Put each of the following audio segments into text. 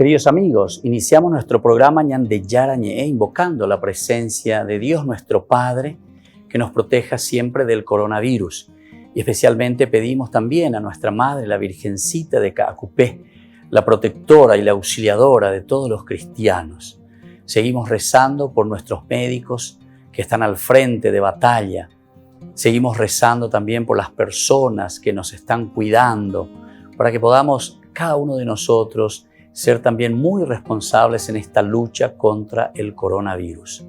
Queridos amigos, iniciamos nuestro programa Ñande Yarañe, invocando la presencia de Dios nuestro Padre, que nos proteja siempre del coronavirus. Y especialmente pedimos también a nuestra Madre, la Virgencita de Caacupé, la protectora y la auxiliadora de todos los cristianos. Seguimos rezando por nuestros médicos que están al frente de batalla. Seguimos rezando también por las personas que nos están cuidando, para que podamos, cada uno de nosotros, ser también muy responsables en esta lucha contra el coronavirus.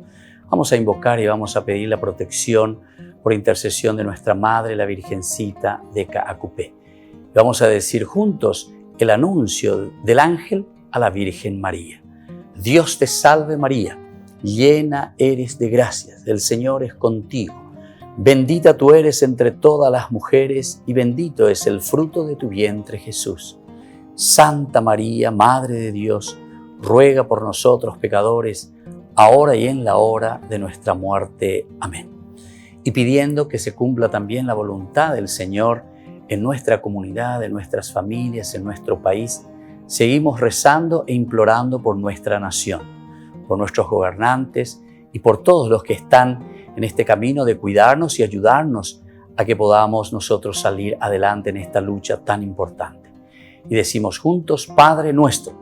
Vamos a invocar y vamos a pedir la protección por intercesión de nuestra Madre, la Virgencita de Caacupé. Vamos a decir juntos el anuncio del ángel a la Virgen María. Dios te salve María, llena eres de gracias, el Señor es contigo. Bendita tú eres entre todas las mujeres y bendito es el fruto de tu vientre Jesús. Santa María, Madre de Dios, ruega por nosotros pecadores, ahora y en la hora de nuestra muerte. Amén. Y pidiendo que se cumpla también la voluntad del Señor en nuestra comunidad, en nuestras familias, en nuestro país, seguimos rezando e implorando por nuestra nación, por nuestros gobernantes y por todos los que están en este camino de cuidarnos y ayudarnos a que podamos nosotros salir adelante en esta lucha tan importante. Y decimos juntos: Padre nuestro,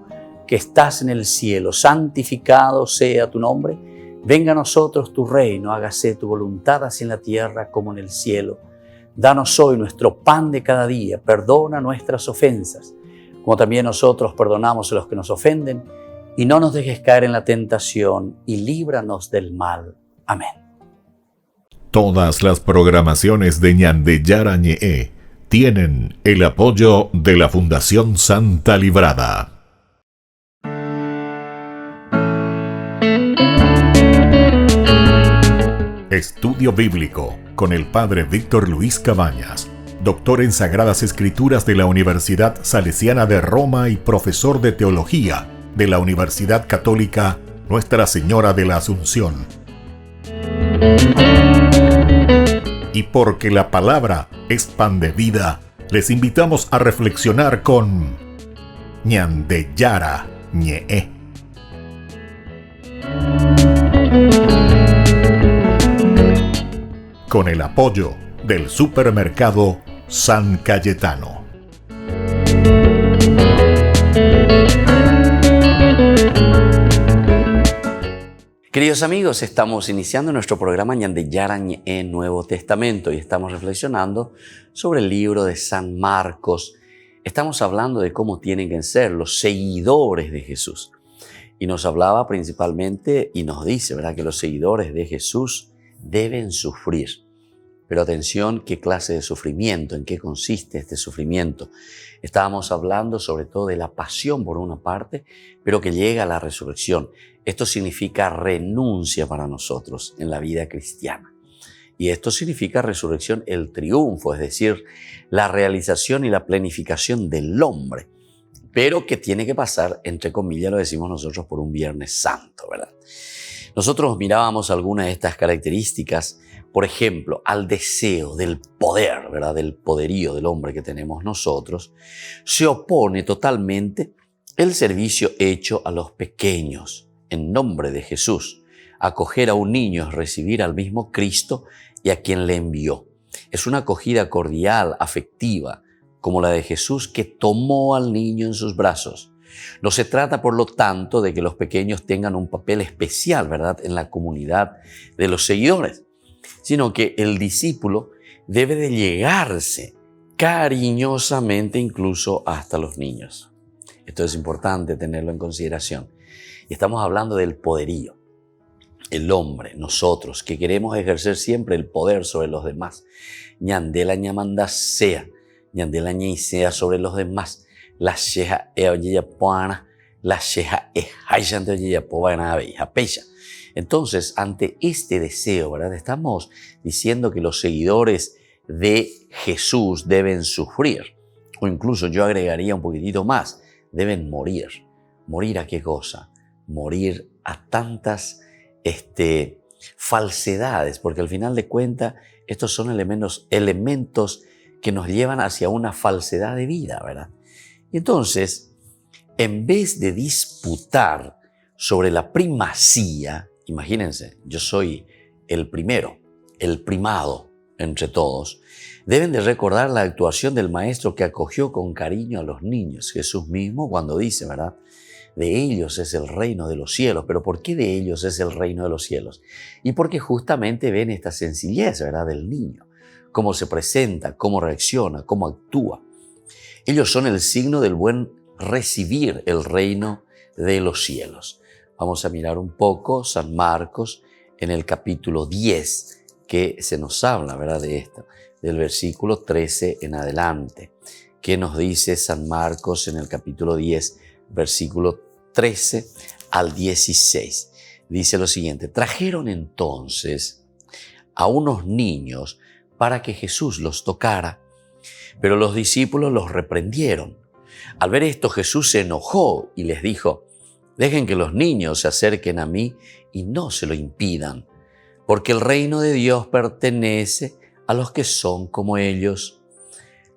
que estás en el cielo, santificado sea tu nombre. Venga a nosotros tu reino, hágase tu voluntad así en la tierra como en el cielo. Danos hoy nuestro pan de cada día, perdona nuestras ofensas, como también nosotros perdonamos a los que nos ofenden, y no nos dejes caer en la tentación, y líbranos del mal. Amén. Todas las programaciones de Ñande Yarañe tienen el apoyo de la Fundación Santa Librada. Estudio Bíblico con el Padre Víctor Luis Cabañas, doctor en Sagradas Escrituras de la Universidad Salesiana de Roma y profesor de Teología de la Universidad Católica Nuestra Señora de la Asunción. Y porque la palabra es pan de vida, les invitamos a reflexionar con Ñande Yarañe. Con el apoyo del supermercado San Cayetano. Queridos amigos, estamos iniciando nuestro programa Ñande Yarañe en Nuevo Testamento y estamos reflexionando sobre el libro de San Marcos. Estamos hablando de cómo tienen que ser los seguidores de Jesús. Y nos hablaba principalmente y nos dice, ¿verdad?, que los seguidores de Jesús deben sufrir. Pero atención, ¿qué clase de sufrimiento? ¿En qué consiste este sufrimiento? Estábamos hablando sobre todo de la pasión por una parte, pero que llega a la resurrección. Esto significa renuncia para nosotros en la vida cristiana. Y esto significa resurrección, el triunfo, es decir, la realización y la plenificación del hombre. Pero que tiene que pasar, entre comillas, lo decimos nosotros, por un Viernes Santo, ¿verdad? Nosotros mirábamos algunas de estas características, por ejemplo, al deseo del poder, ¿verdad?, del poderío del hombre que tenemos nosotros, se opone totalmente el servicio hecho a los pequeños en nombre de Jesús. Acoger a un niño es recibir al mismo Cristo y a quien le envió. Es una acogida cordial, afectiva, como la de Jesús, que tomó al niño en sus brazos. No se trata, por lo tanto, de que los pequeños tengan un papel especial, ¿verdad?, en la comunidad de los seguidores, sino que el discípulo debe de llegarse cariñosamente incluso hasta los niños. Esto es importante tenerlo en consideración. Y estamos hablando del poderío. El hombre, nosotros, que queremos ejercer siempre el poder sobre los demás. Ñandela ñamanda sea, ñandela ñisea sobre los demás. La sheja eoyeyapoana, la sheja ejayante oyeyapoana abeja. Entonces, ante este deseo, ¿verdad?, estamos diciendo que los seguidores de Jesús deben sufrir. O incluso yo agregaría un poquitito más, deben morir. ¿Morir a qué cosa? Morir a tantas falsedades, porque al final de cuentas estos son elementos que nos llevan hacia una falsedad de vida, ¿verdad? Y entonces, en vez de disputar sobre la primacía, imagínense, yo soy el primero, el primado entre todos, deben de recordar la actuación del maestro que acogió con cariño a los niños. Jesús mismo cuando dice, ¿verdad? De ellos es el reino de los cielos. ¿Pero por qué de ellos es el reino de los cielos? Y porque justamente ven esta sencillez, ¿verdad? Del niño, cómo se presenta, cómo reacciona, cómo actúa. Ellos son el signo del buen recibir el reino de los cielos. Vamos a mirar un poco San Marcos en el capítulo 10, que se nos habla, ¿verdad? De esto, del versículo 13 en adelante. ¿Qué nos dice San Marcos en el capítulo 10, versículo 13 al 16? Dice lo siguiente: trajeron entonces a unos niños para que Jesús los tocara, pero los discípulos los reprendieron. Al ver esto, Jesús se enojó y les dijo: dejen que los niños se acerquen a mí y no se lo impidan, porque el reino de Dios pertenece a los que son como ellos.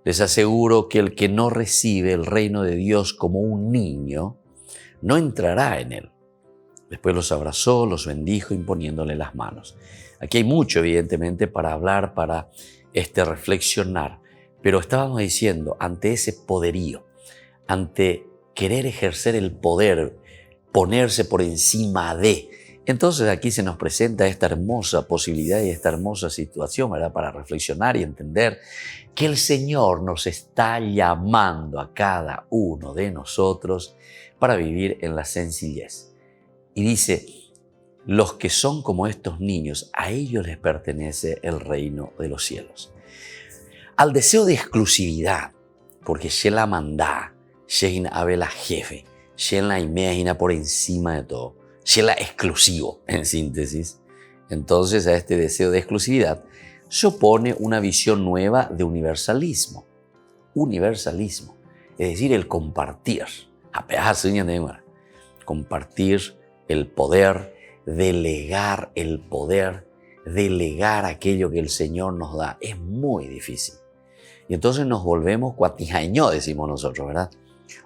Les aseguro que el que no recibe el reino de Dios como un niño, no entrará en él. Después los abrazó, los bendijo imponiéndole las manos. Aquí hay mucho, evidentemente, para hablar, para reflexionar, pero estábamos diciendo, ante ese poderío, ante querer ejercer el poder, ponerse por encima de. Entonces aquí se nos presenta esta hermosa posibilidad y esta hermosa situación, ¿verdad? Para reflexionar y entender que el Señor nos está llamando a cada uno de nosotros para vivir en la sencillez. Y dice, los que son como estos niños, a ellos les pertenece el reino de los cielos. Al deseo de exclusividad, porque Shela mandá, Shein Abela jefe, Shela imagina por encima de todo, Shela exclusivo, en síntesis. Entonces a este deseo de exclusividad se opone una visión nueva de universalismo. Universalismo, es decir, el compartir. Compartir el poder, delegar el poder, delegar aquello que el Señor nos da. Es muy difícil. Y entonces nos volvemos cuatijañó, decimos nosotros, ¿verdad?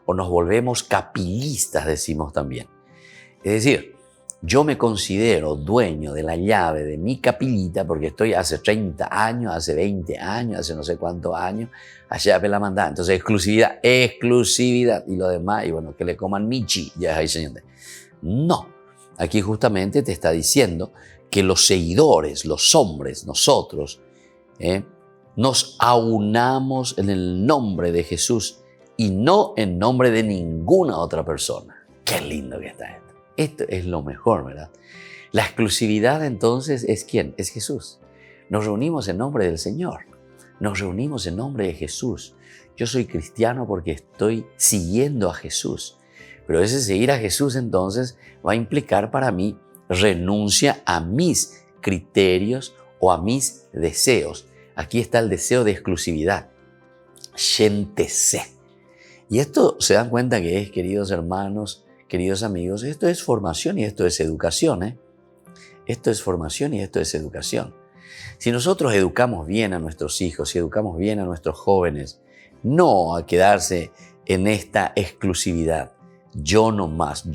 O nos volvemos capilistas, decimos también. Es decir, yo me considero dueño de la llave de mi capillita porque estoy hace 30 años, hace 20 años, hace no sé cuántos años, allá me la mandá. Entonces, exclusividad, exclusividad. Y lo demás, y bueno, que le coman michi, ya es ahí, señor. No, aquí justamente te está diciendo que los seguidores, los hombres, nosotros, nos aunamos en el nombre de Jesús y no en nombre de ninguna otra persona. Qué lindo que está esto. Esto es lo mejor, ¿verdad? La exclusividad entonces es ¿quién? Es Jesús. Nos reunimos en nombre del Señor. Nos reunimos en nombre de Jesús. Yo soy cristiano porque estoy siguiendo a Jesús. Pero ese seguir a Jesús entonces va a implicar para mí renuncia a mis criterios o a mis deseos. Aquí está el deseo de exclusividad. Shentese. Y esto se dan cuenta que es, queridos hermanos, queridos amigos, esto es formación y esto es educación. Esto es formación y esto es educación. Si nosotros educamos bien a nuestros hijos, si educamos bien a nuestros jóvenes, no a quedarse en esta exclusividad, yo no más,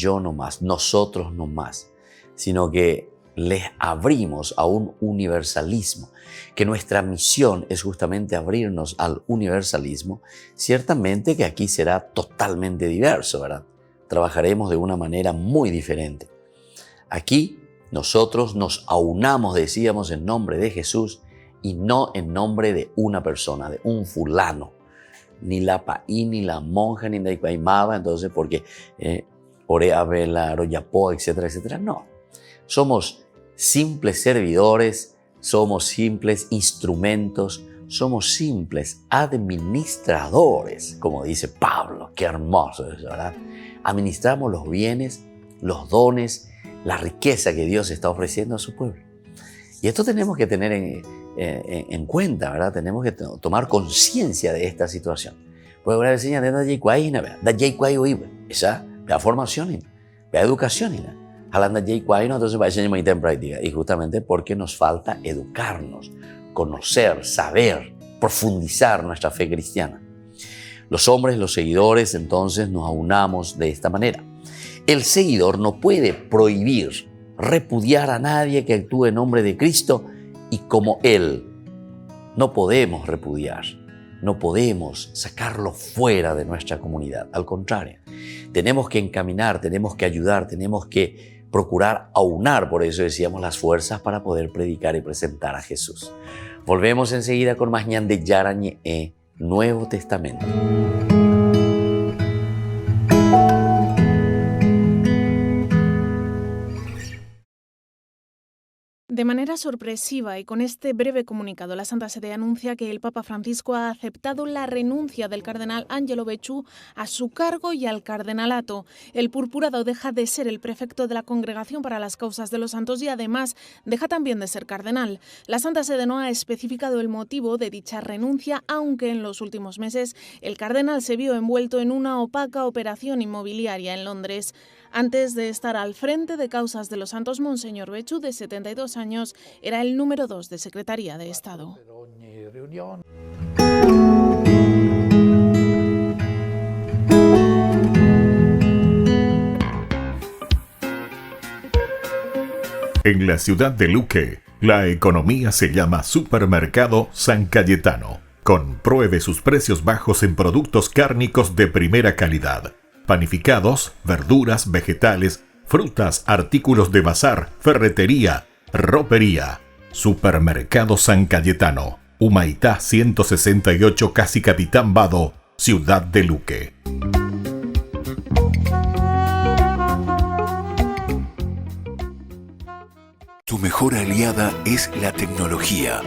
nosotros no más, sino que les abrimos a un universalismo, que nuestra misión es justamente abrirnos al universalismo. Ciertamente que aquí será totalmente diverso, ¿verdad? Trabajaremos de una manera muy diferente. Aquí nosotros nos aunamos, decíamos, en nombre de Jesús y no en nombre de una persona, de un fulano. Ni la paí, ni la monja, ni la ipaimaba, entonces porque Orea, Vela, Royapó, etcétera, etcétera. No. Somos simples servidores, somos simples instrumentos, somos simples administradores, como dice Pablo. Qué hermoso eso, ¿verdad? Administramos los bienes, los dones, la riqueza que Dios está ofreciendo a su pueblo. Y esto tenemos que tener en cuenta, ¿verdad? Tenemos que tomar conciencia de esta situación. Pues ahora enseñan de la formación, la educación, entonces va a enseñar en práctica. Y justamente porque nos falta educarnos, conocer, saber, profundizar nuestra fe cristiana. Los hombres, los seguidores, entonces nos aunamos de esta manera. El seguidor no puede prohibir, repudiar a nadie que actúe en nombre de Cristo, y como Él no podemos repudiar, no podemos sacarlo fuera de nuestra comunidad. Al contrario, tenemos que encaminar, tenemos que ayudar, tenemos que procurar aunar, por eso decíamos, las fuerzas para poder predicar y presentar a Jesús. Volvemos enseguida con más Ñande Yarañe, Nuevo Testamento. De manera sorpresiva y con este breve comunicado, la Santa Sede anuncia que el Papa Francisco ha aceptado la renuncia del cardenal Angelo Becciu a su cargo y al cardenalato. El purpurado deja de ser el prefecto de la Congregación para las Causas de los Santos y además deja también de ser cardenal. La Santa Sede no ha especificado el motivo de dicha renuncia, aunque en los últimos meses el cardenal se vio envuelto en una opaca operación inmobiliaria en Londres. Antes de estar al frente de Causas de los Santos, Monseñor Becciu, de 72 años, era el número 2 de Secretaría de Estado. En la ciudad de Luque, la economía se llama Supermercado San Cayetano. Compruebe sus precios bajos en productos cárnicos de primera calidad. Panificados, verduras, vegetales, frutas, artículos de bazar, ferretería, ropería. Supermercado San Cayetano, Humaitá 168, casi Capitán Vado, Ciudad de Luque. Tu mejor aliada es la tecnología.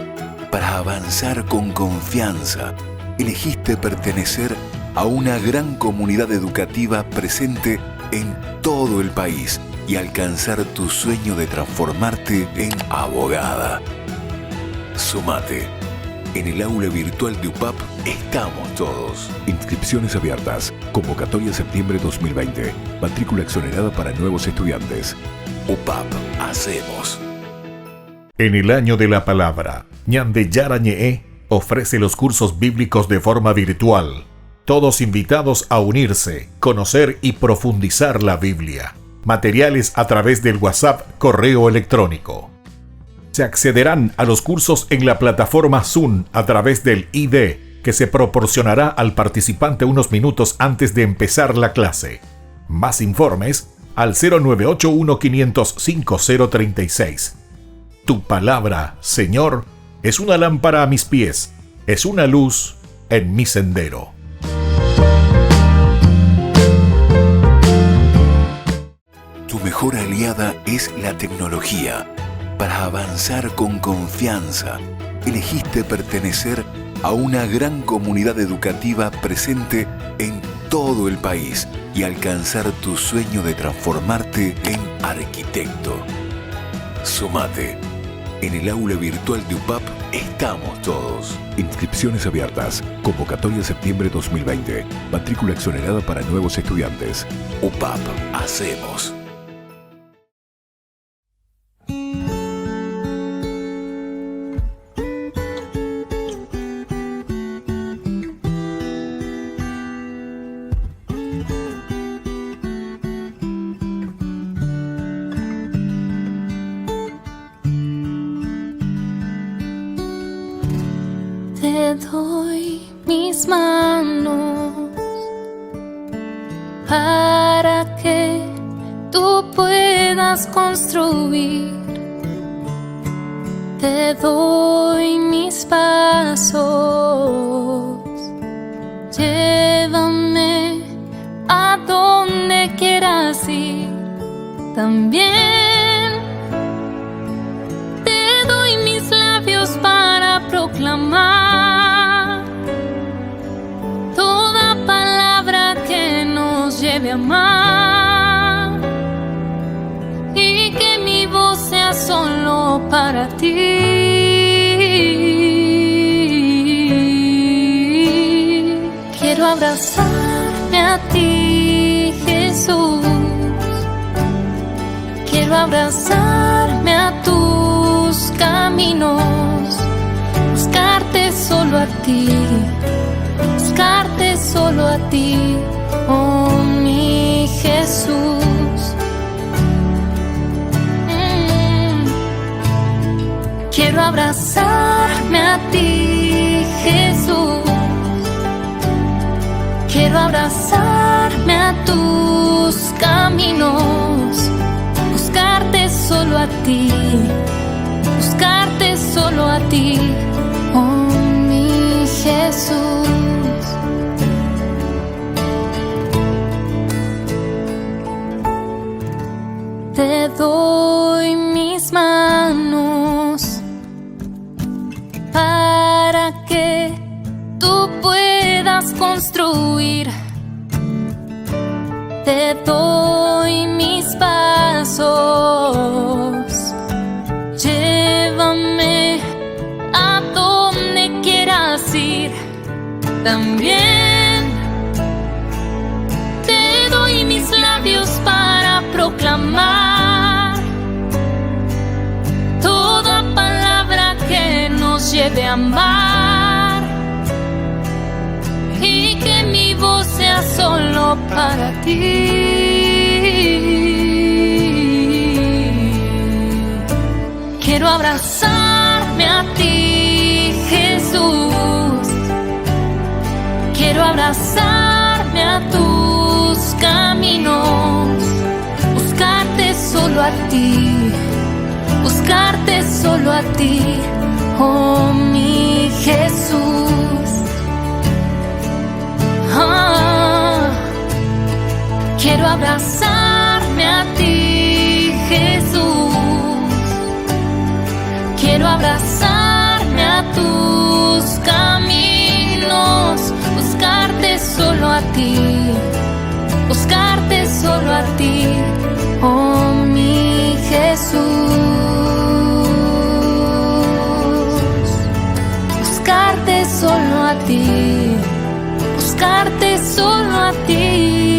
Para avanzar con confianza, elegiste pertenecer a una gran comunidad educativa presente en todo el país y alcanzar tu sueño de transformarte en abogada. Sumate. En el aula virtual de UPAP estamos todos. Inscripciones abiertas. Convocatoria septiembre 2020. Matrícula exonerada para nuevos estudiantes. UPAP. Hacemos. En el año de la palabra, Ñande Yarañe ofrece los cursos bíblicos de forma virtual. Todos invitados a unirse, conocer y profundizar la Biblia. Materiales a través del WhatsApp, correo electrónico. Se accederán a los cursos en la plataforma Zoom a través del ID, que se proporcionará al participante unos minutos antes de empezar la clase. Más informes al 0981-500-5036. Tu palabra, Señor, es una lámpara a mis pies, es una luz en mi sendero. Tu mejor aliada es la tecnología. Para avanzar con confianza, elegiste pertenecer a una gran comunidad educativa presente en todo el país y alcanzar tu sueño de transformarte en arquitecto. Sumate. En el aula virtual de UPAP estamos todos. Inscripciones abiertas. Convocatoria septiembre 2020. Matrícula exonerada para nuevos estudiantes. UPAP. Hacemos. Te doy mis manos para que tú puedas construir. Te doy mis pasos, llévame a donde quieras ir. También te doy mis labios para proclamar toda palabra que nos lleve a amar, y que mi voz sea solo para ti. Quiero abrazarme a ti, Jesús. Quiero abrazarme a tus caminos, buscarte solo a ti, buscarte solo solo a ti, oh mi Jesús. Quiero abrazarme a ti, Jesús. Quiero abrazarme a tus caminos, buscarte solo a ti, buscarte solo a ti, oh mi Jesús. Te doy mis manos para que tú puedas construir. Te doy mis pasos, llévame a donde quieras ir. También te doy mis labios para proclamar toda palabra que nos lleve a amar, y que mi voz sea solo para ti. Quiero abrazarme a ti, Jesús. Quiero abrazarme a tus caminos, buscarte solo a ti, buscarte solo a ti, oh mi Jesús. Quiero abrazarme a ti, Jesús. Quiero abrazarme a tus caminos, buscarte solo a ti, buscarte solo a ti, oh mi Jesús. Buscarte solo a ti, buscarte solo a ti.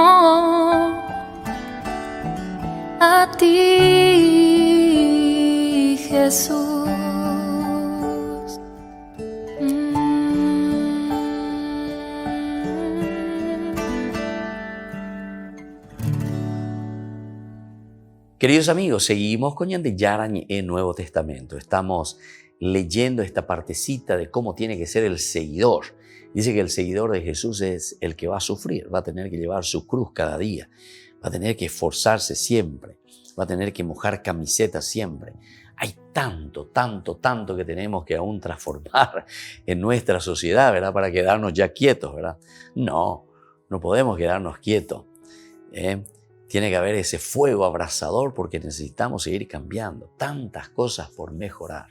Oh, a ti, Jesús. Queridos amigos, seguimos con Ñande Yarañ en Nuevo Testamento. Estamos leyendo esta partecita de cómo tiene que ser el seguidor. Dice que el seguidor de Jesús es el que va a sufrir, va a tener que llevar su cruz cada día, va a tener que esforzarse siempre, va a tener que mojar camisetas siempre. Hay tanto que tenemos que aún transformar en nuestra sociedad, ¿verdad? Para quedarnos ya quietos, ¿verdad? No podemos quedarnos quietos. Tiene que haber ese fuego abrasador porque necesitamos seguir cambiando. Tantas cosas por mejorar.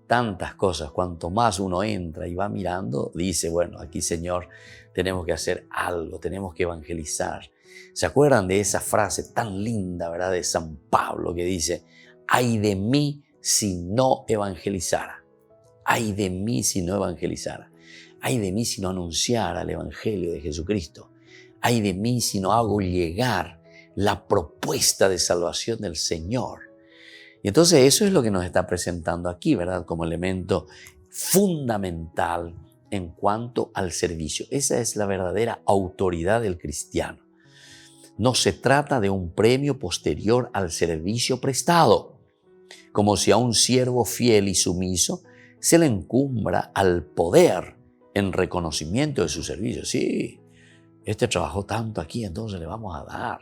Tantas cosas. Cuanto más uno entra y va mirando, dice, bueno, aquí Señor, tenemos que hacer algo, tenemos que evangelizar. ¿Se acuerdan de esa frase tan linda, verdad, de San Pablo que dice, ay de mí si no evangelizara? Ay de mí si no evangelizara. Ay de mí si no anunciara el evangelio de Jesucristo. Ay de mí si no hago llegar la propuesta de salvación del Señor. Y entonces eso es lo que nos está presentando aquí, ¿verdad? Como elemento fundamental en cuanto al servicio. Esa es la verdadera autoridad del cristiano. No se trata de un premio posterior al servicio prestado, como si a un siervo fiel y sumiso se le encumbra al poder en reconocimiento de su servicio. Sí, este trabajó tanto aquí, entonces le vamos a dar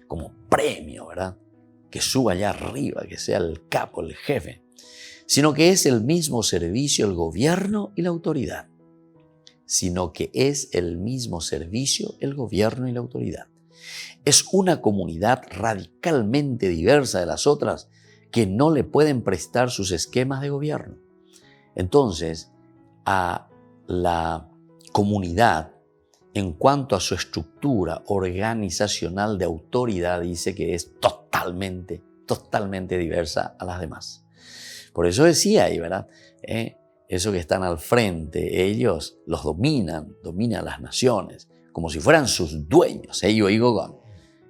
como premio, ¿verdad? Que suba allá arriba, que sea el capo, el jefe, sino que es el mismo servicio el gobierno y la autoridad, Es una comunidad radicalmente diversa de las otras que no le pueden prestar sus esquemas de gobierno. Entonces, a la comunidad, en cuanto a su estructura organizacional de autoridad, dice que es totalmente diversa a las demás. Por eso decía ahí, ¿verdad? Eso que están al frente, ellos los dominan las naciones, como si fueran sus dueños, y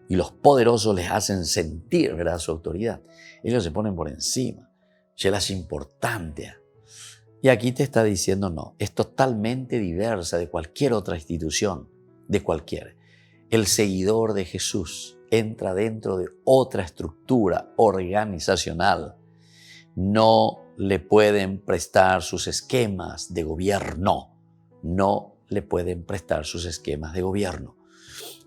los poderosos les hacen sentir, ¿verdad?, su autoridad. Ellos se ponen por encima, es importante. Y aquí te está diciendo no, es totalmente diversa de cualquier otra institución, de cualquier. El seguidor de Jesús entra dentro de otra estructura organizacional. No le pueden prestar sus esquemas de gobierno. No le pueden prestar sus esquemas de gobierno.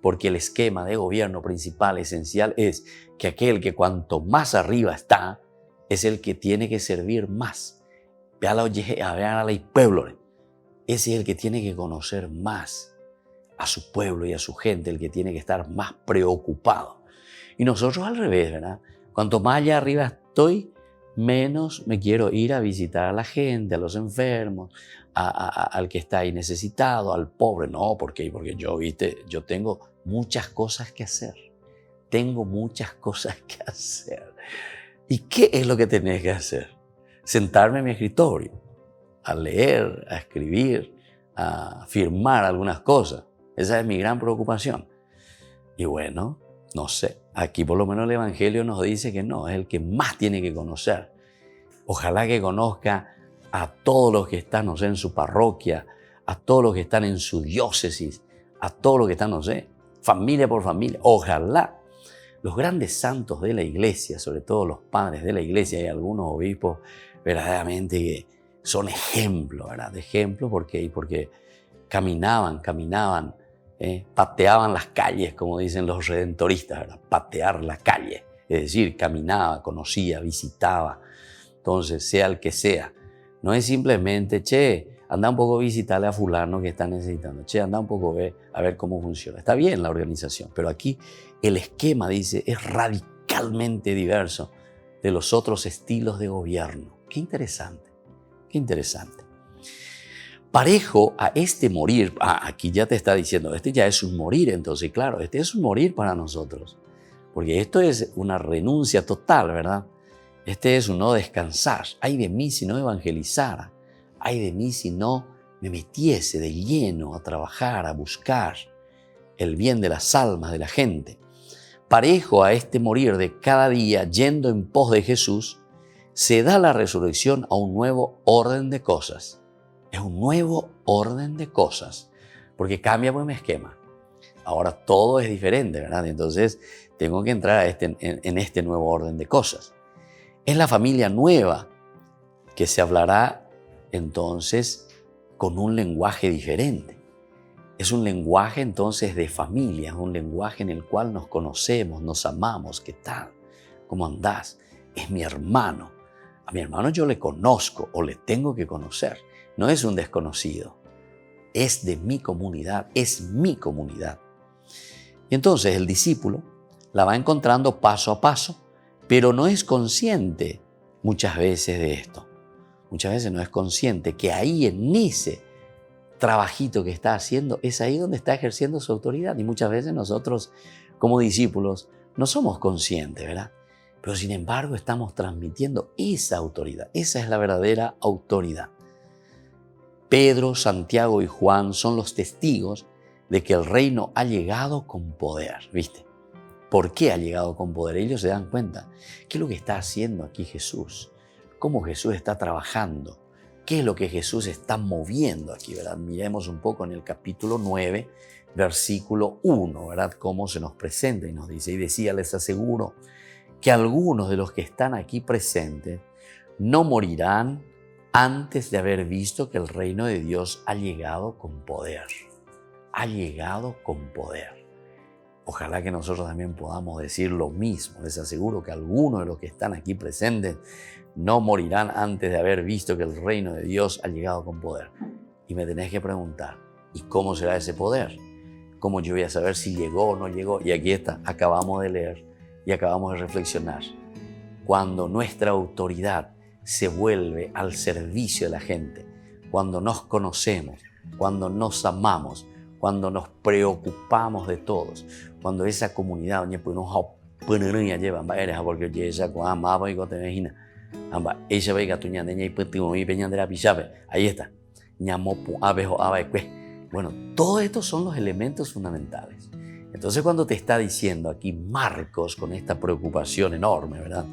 Porque el esquema de gobierno principal, esencial, es que aquel que cuanto más arriba está, es el que tiene que servir más. Vean a la pueblo. Ese es el que tiene que conocer más a su pueblo y a su gente, el que tiene que estar más preocupado. Y nosotros al revés, ¿verdad? Cuanto más allá arriba estoy, menos me quiero ir a visitar a la gente, a los enfermos, al que está ahí necesitado, al pobre. No, porque yo tengo muchas cosas que hacer. Tengo muchas cosas que hacer. ¿Y qué es lo que tenés que hacer? Sentarme en mi escritorio, a leer, a escribir, a firmar algunas cosas. Esa es mi gran preocupación. Y bueno, no sé, aquí por lo menos el Evangelio nos dice que no, es el que más tiene que conocer. Ojalá que conozca a todos los que están, no sé, en su parroquia, a todos los que están en su diócesis, a todos los que están, no sé, familia por familia. Ojalá los grandes santos de la iglesia, sobre todo los padres de la iglesia, hay algunos obispos verdaderamente que son ejemplos, ¿verdad? De ejemplo porque caminaban, pateaban las calles, como dicen los redentoristas, ¿verdad? Patear la calle, es decir, caminaba, conocía, visitaba. Entonces, sea el que sea, no es simplemente, anda un poco a visitarle a fulano que está necesitando, anda un poco a ver cómo funciona. Está bien la organización, pero aquí el esquema, dice, es radicalmente diverso de los otros estilos de gobierno. Qué interesante, qué interesante. Parejo a este morir, aquí ya te está diciendo, este ya es un morir, entonces claro, este es un morir para nosotros, porque esto es una renuncia total, ¿verdad? Este es un no descansar. Ay de mí si no evangelizara, ay de mí si no me metiese de lleno a trabajar, a buscar el bien de las almas de la gente. Parejo a este morir de cada día yendo en pos de Jesús, se da la resurrección a un nuevo orden de cosas. Es un nuevo orden de cosas, porque cambia mi esquema. Ahora todo es diferente, ¿verdad? Entonces tengo que entrar en este nuevo orden de cosas. Es la familia nueva que se hablará entonces con un lenguaje diferente. Es un lenguaje entonces de familia, es un lenguaje en el cual nos conocemos, nos amamos. ¿Qué tal? ¿Cómo andás? Es mi hermano. A mi hermano yo le conozco o le tengo que conocer. No es un desconocido. Es de mi comunidad, es mi comunidad. Y entonces el discípulo la va encontrando paso a paso, pero no es consciente muchas veces de esto. Muchas veces no es consciente que ahí en ese trabajito que está haciendo, es ahí donde está ejerciendo su autoridad. Y muchas veces nosotros como discípulos no somos conscientes, ¿verdad? Pero sin embargo estamos transmitiendo esa autoridad. Esa es la verdadera autoridad. Pedro, Santiago y Juan son los testigos de que el reino ha llegado con poder, ¿viste? ¿Por qué ha llegado con poder? Ellos se dan cuenta. ¿Qué es lo que está haciendo aquí Jesús? ¿Cómo Jesús está trabajando? ¿Qué es lo que Jesús está moviendo aquí, verdad? Miremos un poco en el capítulo 9, versículo 1, ¿verdad? Cómo se nos presenta y nos dice, y decía, les aseguro que algunos de los que están aquí presentes no morirán antes de haber visto que el reino de Dios ha llegado con poder. Ha llegado con poder. Ojalá que nosotros también podamos decir lo mismo. Les aseguro que algunos de los que están aquí presentes no morirán antes de haber visto que el reino de Dios ha llegado con poder. Y me tenés que preguntar, ¿y cómo será ese poder? ¿Cómo yo voy a saber si llegó o no llegó? Y aquí está, acabamos de leer y acabamos de reflexionar. Cuando nuestra autoridad se vuelve al servicio de la gente, cuando nos conocemos, cuando nos amamos, cuando nos preocupamos de todos, cuando esa comunidad, ahí está. Bueno, todos estos son los elementos fundamentales. Entonces cuando te está diciendo aquí Marcos con esta preocupación enorme, ¿verdad?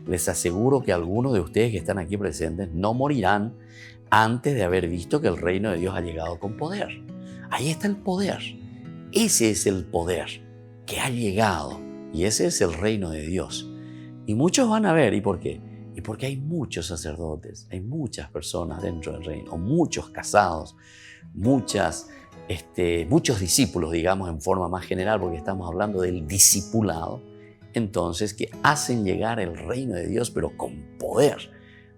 Les aseguro que algunos de ustedes que están aquí presentes no morirán antes de haber visto que el reino de Dios ha llegado con poder. Ahí está el poder. Ese es el poder que ha llegado y ese es el reino de Dios. Y muchos van a ver, ¿y por qué? Y porque hay muchos sacerdotes, hay muchas personas dentro del reino, muchos casados, muchos discípulos, digamos en forma más general, porque estamos hablando del discipulado, entonces que hacen llegar el reino de Dios, pero con poder,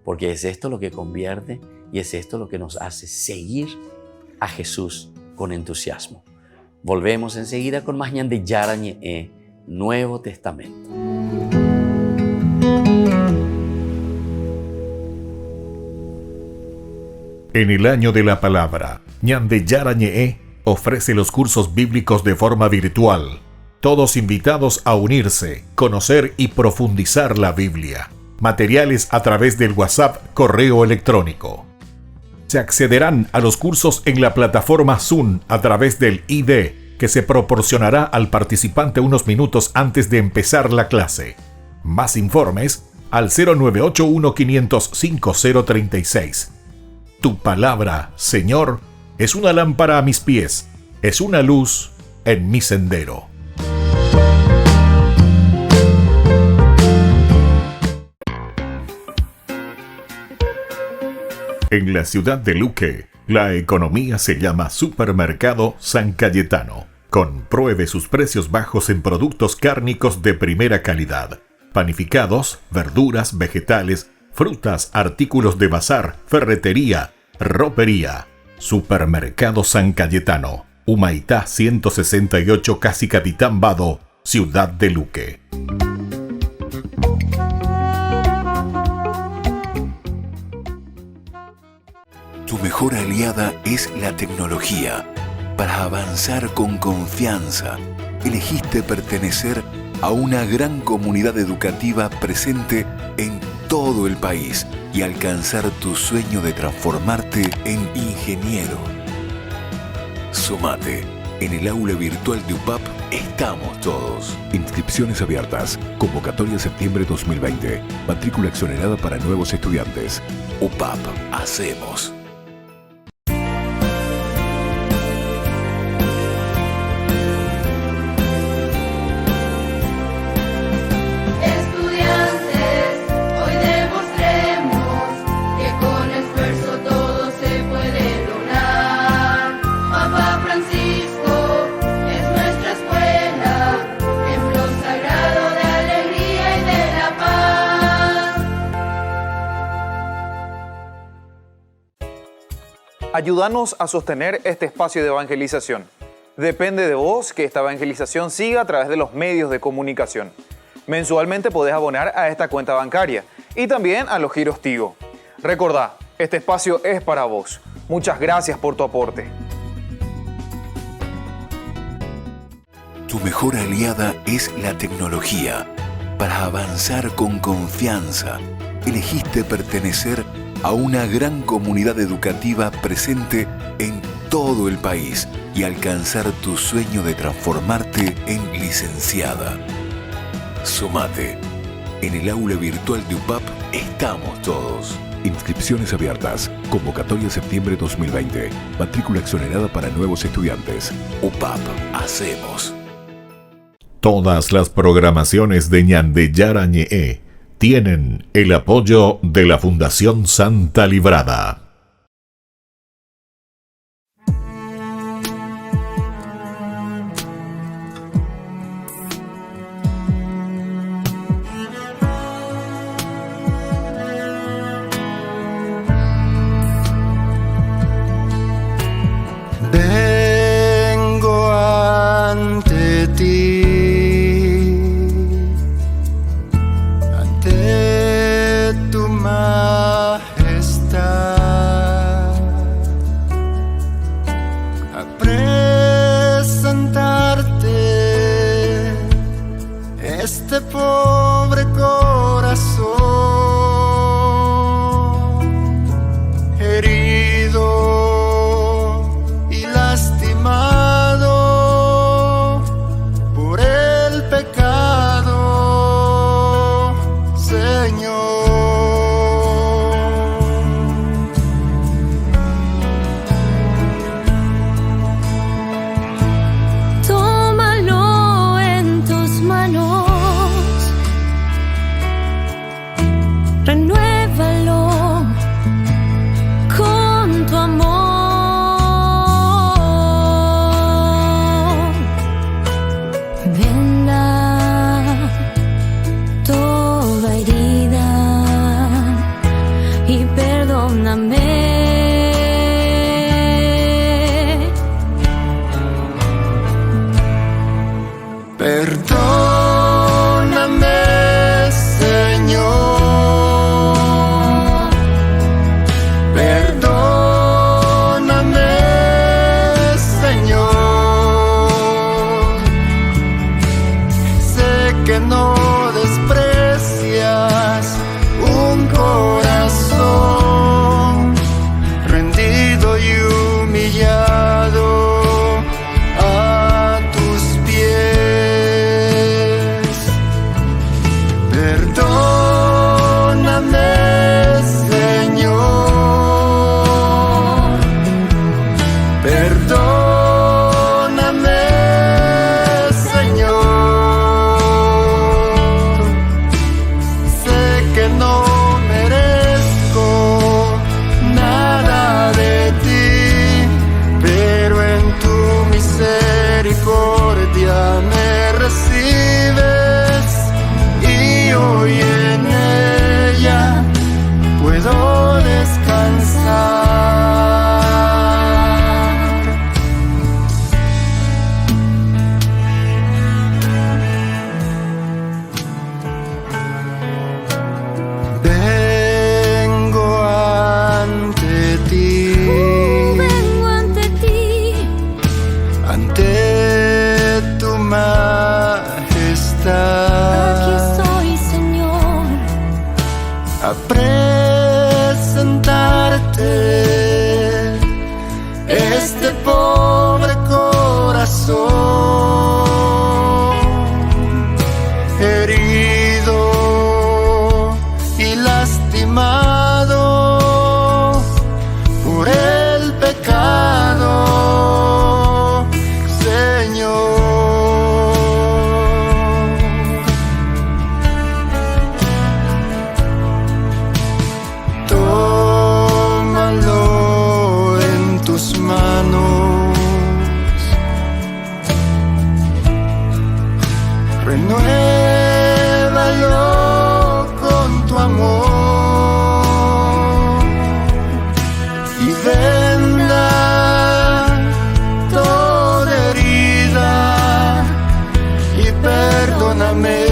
porque es esto lo que convierte y es esto lo que nos hace seguir a Jesús con entusiasmo. Volvemos enseguida con más Ñande Yarañe, Nuevo Testamento. En el año de la palabra, Ñande Yarañe ofrece los cursos bíblicos de forma virtual. Todos invitados a unirse, conocer y profundizar la Biblia. Materiales a través del WhatsApp, correo electrónico. Se accederán a los cursos en la plataforma Zoom a través del ID, que se proporcionará al participante unos minutos antes de empezar la clase. Más informes al 0981-500-5036. Tu palabra, Señor, es una lámpara a mis pies, es una luz en mi sendero. En la ciudad de Luque, la economía se llama Supermercado San Cayetano. Compruebe sus precios bajos en productos cárnicos de primera calidad. Panificados, verduras, vegetales, frutas, artículos de bazar, ferretería, ropería. Supermercado San Cayetano, Humaitá 168, Casi Capitán Vado, ciudad de Luque. Tu mejor aliada es la tecnología. Para avanzar con confianza, elegiste pertenecer a una gran comunidad educativa presente en todo el país y alcanzar tu sueño de transformarte en ingeniero. Sumate. En el aula virtual de UPAP estamos todos. Inscripciones abiertas. Convocatoria septiembre 2020. Matrícula exonerada para nuevos estudiantes. UPAP. Hacemos. Ayúdanos a sostener este espacio de evangelización. Depende de vos que esta evangelización siga a través de los medios de comunicación. Mensualmente podés abonar a esta cuenta bancaria y también a los giros Tigo. Recordá, este espacio es para vos. Muchas gracias por tu aporte. Tu mejor aliada es la tecnología. Para avanzar con confianza, elegiste pertenecer a una gran comunidad educativa presente en todo el país y alcanzar tu sueño de transformarte en licenciada. Sumate. En el aula virtual de UPAP estamos todos. Inscripciones abiertas. Convocatoria septiembre 2020. Matrícula exonerada para nuevos estudiantes. UPAP. Hacemos. Todas las programaciones de Ñande Yarañe tienen el apoyo de la Fundación Santa Librada. Vengo ante ti. Majestad. y perdóname. Perdóname, Señor. Perdóname, Señor. Sé que no desprecias un corazón rendido y humillado a tus pies. Perdóname, Señor. Perdóname, Señor. Sé que no merezco nada de ti, pero en tu misericordia me recibes y hoy en ella puedo descansar. Vengo ante ti, Vengo ante ti, ante tu majestad, aquí estoy, Señor. a presentarte este pobre corazón herido y lastimado por el pecado, Señor. Tómalo en tus manos, renuévalo con tu amor y venda toda herida y perdóname.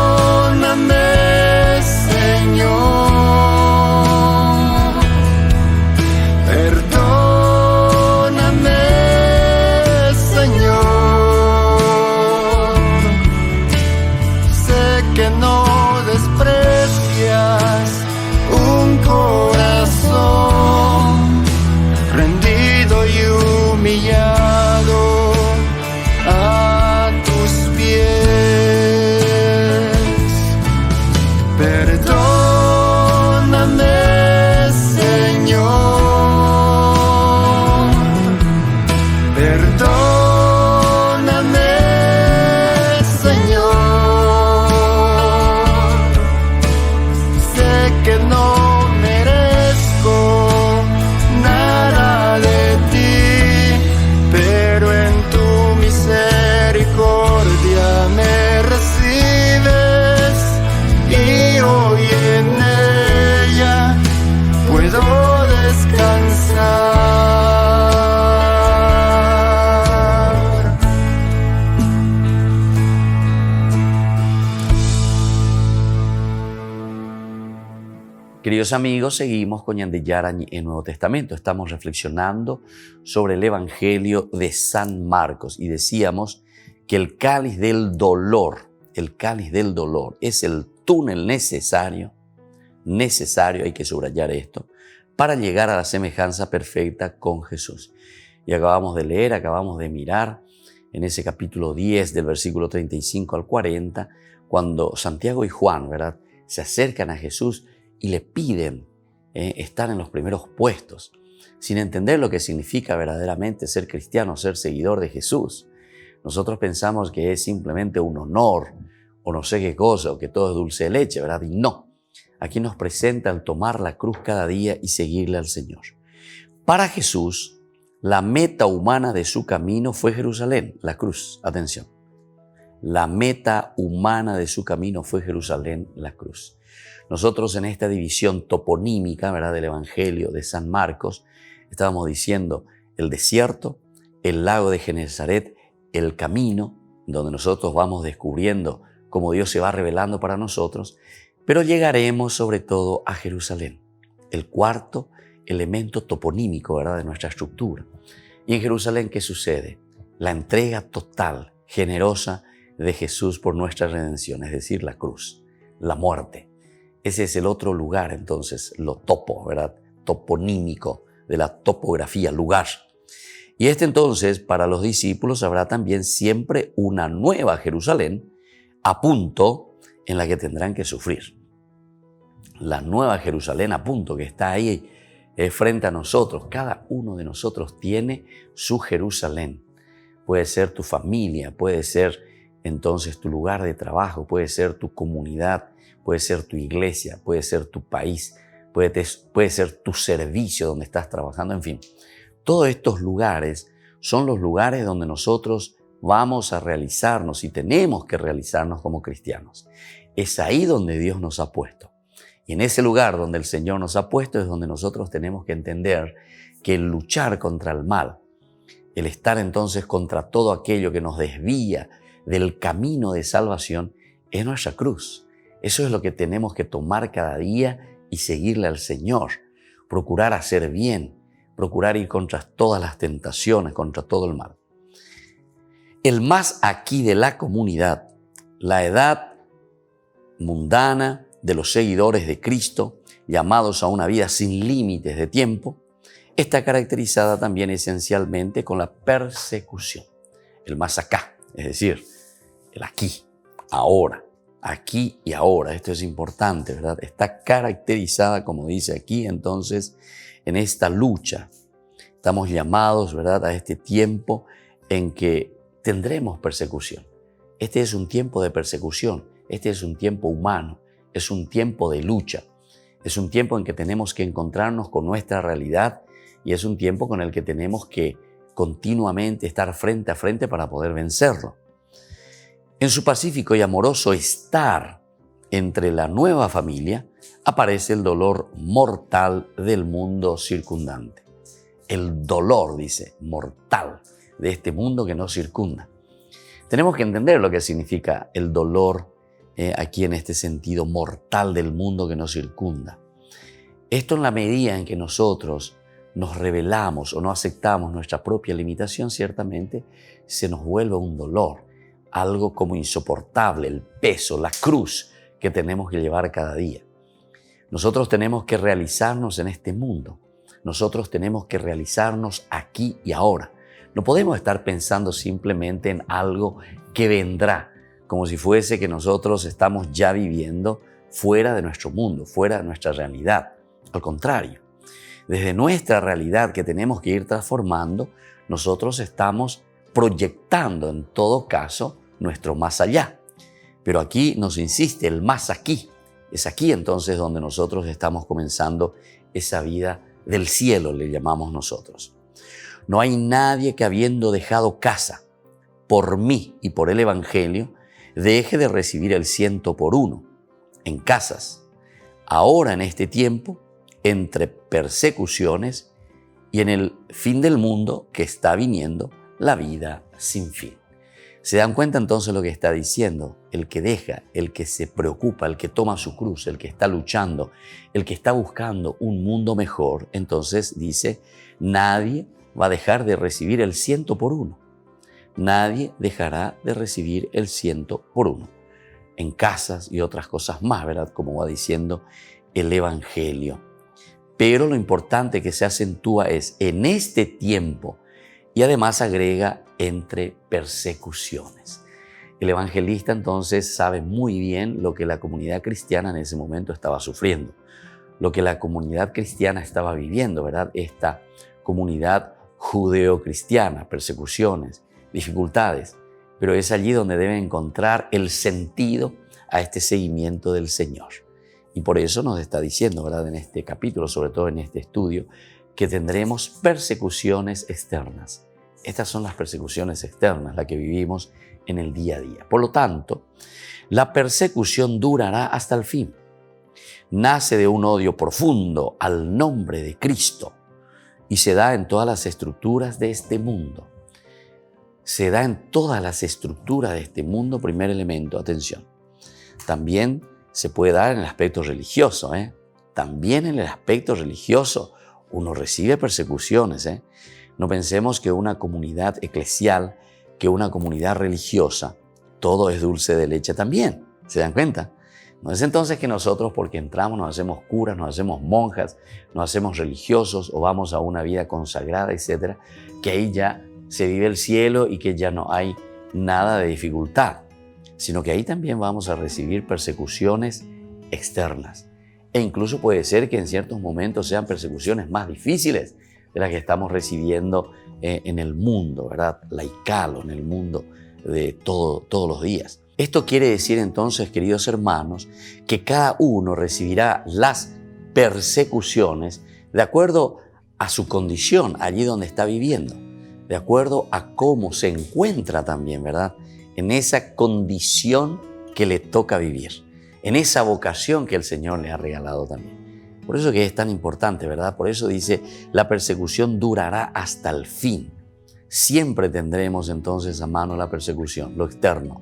Perdóname, Señor. Perdóname, Señor. Sé que no desprecias un corazón rendido y humillado a tus pies. Perdóname, Señor. Perdóname, Señor. Sé que no merezco nada de ti, pero en tu misericordia me recibes y hoy en ella puedo descansar. Queridos amigos, seguimos con Ñandeyara en Nuevo Testamento. Estamos reflexionando sobre el Evangelio de San Marcos y decíamos que el cáliz del dolor es el túnel necesario, hay que subrayar esto, para llegar a la semejanza perfecta con Jesús. Y acabamos de leer, acabamos de mirar en ese capítulo 10 del versículo 35 al 40, cuando Santiago y Juan, ¿verdad?, se acercan a Jesús y le piden estar en los primeros puestos, sin entender lo que significa verdaderamente ser cristiano, ser seguidor de Jesús. Nosotros pensamos que es simplemente un honor, o no sé qué cosa, o que todo es dulce de leche, ¿verdad? Y no. Aquí nos presenta el tomar la cruz cada día y seguirle al Señor. Para Jesús, La meta humana de su camino fue Jerusalén, la cruz. Atención. La meta humana de su camino fue Jerusalén, la cruz. Nosotros en esta división toponímica, ¿verdad?, del Evangelio de San Marcos, estábamos diciendo el desierto, el lago de Genesaret, el camino, donde nosotros vamos descubriendo cómo Dios se va revelando para nosotros, pero llegaremos sobre todo a Jerusalén, el cuarto elemento toponímico, ¿verdad?, de nuestra estructura. Y en Jerusalén, ¿qué sucede? La entrega total, generosa de Jesús por nuestra redención, es decir, la cruz, la muerte. Ese es el otro lugar, entonces, lo topo, ¿verdad?, toponímico, de la topografía, lugar. Y entonces, para los discípulos habrá también siempre una nueva Jerusalén a punto en la que tendrán que sufrir. La nueva Jerusalén a punto que está ahí frente a nosotros. Cada uno de nosotros tiene su Jerusalén. Puede ser tu familia, puede ser entonces tu lugar de trabajo, puede ser tu comunidad, puede ser tu iglesia, puede ser tu país, puede ser tu servicio donde estás trabajando, en fin. Todos estos lugares son los lugares donde nosotros vamos a realizarnos y tenemos que realizarnos como cristianos. Es ahí donde Dios nos ha puesto. Y en ese lugar donde el Señor nos ha puesto es donde nosotros tenemos que entender que el luchar contra el mal, el estar entonces contra todo aquello que nos desvía del camino de salvación, es nuestra cruz. Eso es lo que tenemos que tomar cada día y seguirle al Señor. Procurar hacer bien, procurar ir contra todas las tentaciones, contra todo el mal. El más aquí de la comunidad, la edad mundana de los seguidores de Cristo, llamados a una vida sin límites de tiempo, está caracterizada también esencialmente con la persecución. El más acá, es decir, el aquí, ahora, aquí y ahora. Esto es importante, ¿verdad? Está caracterizada, como dice aquí, entonces, en esta lucha. Estamos llamados, ¿verdad?, a este tiempo en que tendremos persecución. Este es un tiempo de persecución, este es un tiempo humano, es un tiempo de lucha, es un tiempo en que tenemos que encontrarnos con nuestra realidad y es un tiempo con el que tenemos que continuamente estar frente a frente para poder vencerlo. En su pacífico y amoroso estar entre la nueva familia aparece el dolor mortal del mundo circundante. El dolor, dice, mortal de este mundo que nos circunda. Tenemos que entender lo que significa el dolor aquí en este sentido mortal del mundo que nos circunda. Esto en la medida en que nosotros nos rebelamos o no aceptamos nuestra propia limitación, ciertamente se nos vuelve un dolor, algo como insoportable, el peso, la cruz que tenemos que llevar cada día. Nosotros tenemos que realizarnos en este mundo. Nosotros tenemos que realizarnos aquí y ahora. No podemos estar pensando simplemente en algo que vendrá, como si fuese que nosotros estamos ya viviendo fuera de nuestro mundo, fuera de nuestra realidad. Al contrario, desde nuestra realidad que tenemos que ir transformando, nosotros estamos proyectando en todo caso nuestro más allá. Pero aquí nos insiste el más aquí. Es aquí entonces donde nosotros estamos comenzando esa vida del cielo, le llamamos nosotros. No hay nadie que habiendo dejado casa por mí y por el Evangelio, deje de recibir el 100 por 1 en casas, ahora en este tiempo, entre persecuciones y en el fin del mundo que está viniendo, la vida sin fin. ¿Se dan cuenta entonces lo que está diciendo? El que deja, el que se preocupa, el que toma su cruz, el que está luchando, el que está buscando un mundo mejor, entonces dice, nadie va a dejar de recibir el 100 por 1. Nadie dejará de recibir el 100 por 1 en casas y otras cosas más, ¿verdad? Como va diciendo el Evangelio. Pero lo importante que se acentúa es en este tiempo y además agrega entre persecuciones. El evangelista entonces sabe muy bien lo que la comunidad cristiana en ese momento estaba sufriendo, lo que la comunidad cristiana estaba viviendo, ¿verdad? Esta comunidad judeo-cristiana, persecuciones, dificultades, pero es allí donde debe encontrar el sentido a este seguimiento del Señor. Y por eso nos está diciendo, ¿verdad?, en este capítulo, sobre todo en este estudio, que tendremos persecuciones externas. Estas son las persecuciones externas, las que vivimos en el día a día. Por lo tanto, la persecución durará hasta el fin. Nace de un odio profundo al nombre de Cristo y se da en todas las estructuras de este mundo. Se da en todas las estructuras de este mundo, primer elemento, atención. También se puede dar en el aspecto religioso, También en el aspecto religioso uno recibe persecuciones, No pensemos que una comunidad eclesial, que una comunidad religiosa, todo es dulce de leche también. ¿Se dan cuenta? No es entonces que nosotros, porque entramos, nos hacemos curas, nos hacemos monjas, nos hacemos religiosos o vamos a una vida consagrada, etcétera, que ahí ya se vive el cielo y que ya no hay nada de dificultad, sino que ahí también vamos a recibir persecuciones externas. E incluso puede ser que en ciertos momentos sean persecuciones más difíciles de las que estamos recibiendo en el mundo, ¿verdad? Laical, o en el mundo de todos los días. Esto quiere decir entonces, queridos hermanos, que cada uno recibirá las persecuciones de acuerdo a su condición, allí donde está viviendo, de acuerdo a cómo se encuentra también, ¿verdad? En esa condición que le toca vivir, en esa vocación que el Señor le ha regalado también. Por eso que es tan importante, ¿verdad? Por eso dice, la persecución durará hasta el fin. Siempre tendremos entonces a mano la persecución, lo externo.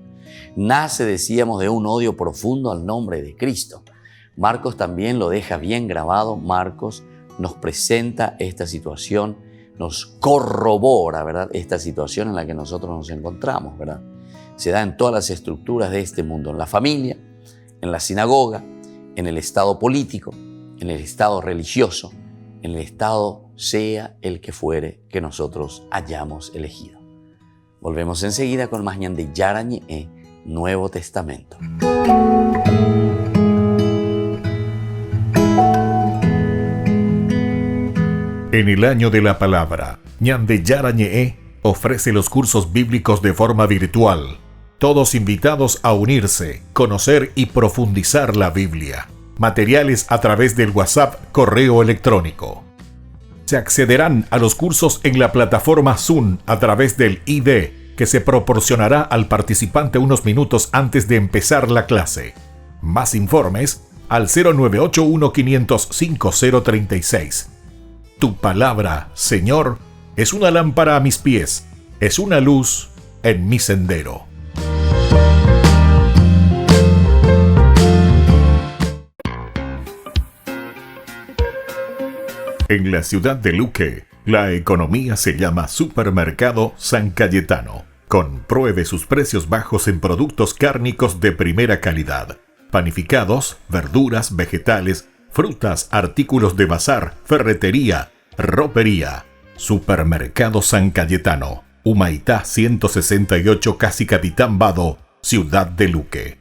Nace, decíamos, de un odio profundo al nombre de Cristo. Marcos también lo deja bien grabado. Marcos nos presenta esta situación, nos corrobora, ¿verdad?, esta situación en la que nosotros nos encontramos, ¿verdad? Se da en todas las estructuras de este mundo, en la familia, en la sinagoga, en el estado político, en el estado religioso, en el estado sea el que fuere que nosotros hayamos elegido. Volvemos enseguida con más ñande Yarañe, Nuevo Testamento. En el año de la palabra, ñande Yarañe ofrece los cursos bíblicos de forma virtual. Todos invitados a unirse, conocer y profundizar la Biblia. Materiales a través del WhatsApp, correo electrónico. Se accederán a los cursos en la plataforma Zoom a través del ID, que se proporcionará al participante unos minutos antes de empezar la clase. Más informes al 0981-500-5036. Tu palabra, Señor, es una lámpara a mis pies, es una luz en mi sendero. En la ciudad de Luque, la economía se llama Supermercado San Cayetano. Compruebe sus precios bajos en productos cárnicos de primera calidad. Panificados, verduras, vegetales, frutas, artículos de bazar, ferretería, ropería. Supermercado San Cayetano. Humaitá 168, Casi Capitán Vado, ciudad de Luque.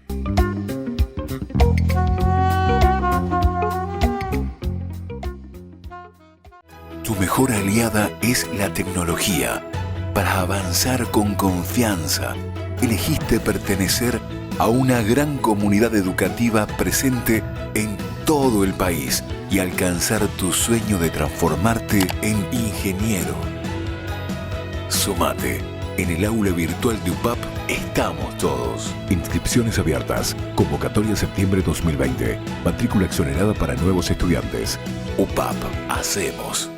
Tu mejor aliada es la tecnología. Para avanzar con confianza, elegiste pertenecer a una gran comunidad educativa presente en todo el país y alcanzar tu sueño de transformarte en ingeniero. Sumate. En el aula virtual de UPAP estamos todos. Inscripciones abiertas. Convocatoria septiembre 2020. Matrícula exonerada para nuevos estudiantes. UPAP. Hacemos.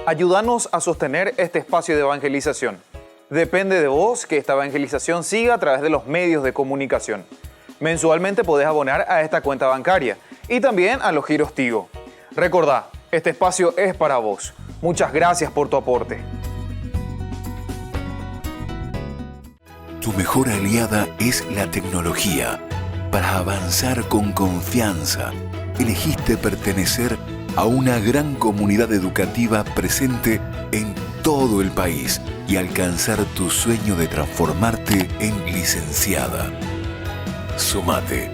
Ayúdanos a sostener este espacio de evangelización. Depende de vos que esta evangelización siga a través de los medios de comunicación. Mensualmente podés abonar a esta cuenta bancaria y también a los giros Tigo. Recordá, este espacio es para vos. Muchas gracias por tu aporte. Tu mejor aliada es la tecnología. Para avanzar con confianza, elegiste pertenecer a una gran comunidad educativa presente en todo el país y alcanzar tu sueño de transformarte en licenciada. Sumate.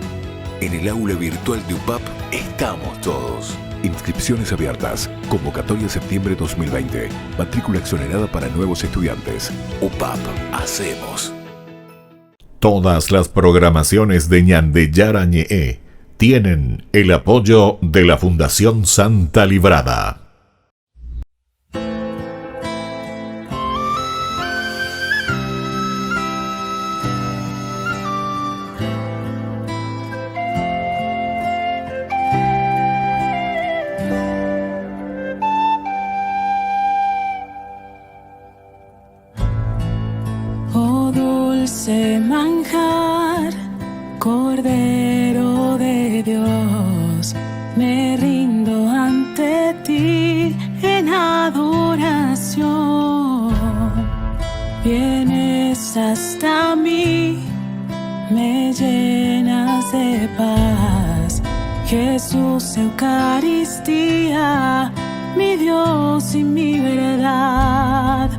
En el aula virtual de UPAP estamos todos. Inscripciones abiertas. Convocatoria septiembre 2020. Matrícula exonerada para nuevos estudiantes. UPAP. Hacemos. Todas las programaciones de Ñande Yarañe tienen el apoyo de la Fundación Santa Librada. Oh dulce manjar, Cordero de Dios, me rindo ante ti en adoración. Vienes hasta mí, me llenas de paz. Jesús, Eucaristía, mi Dios y mi verdad.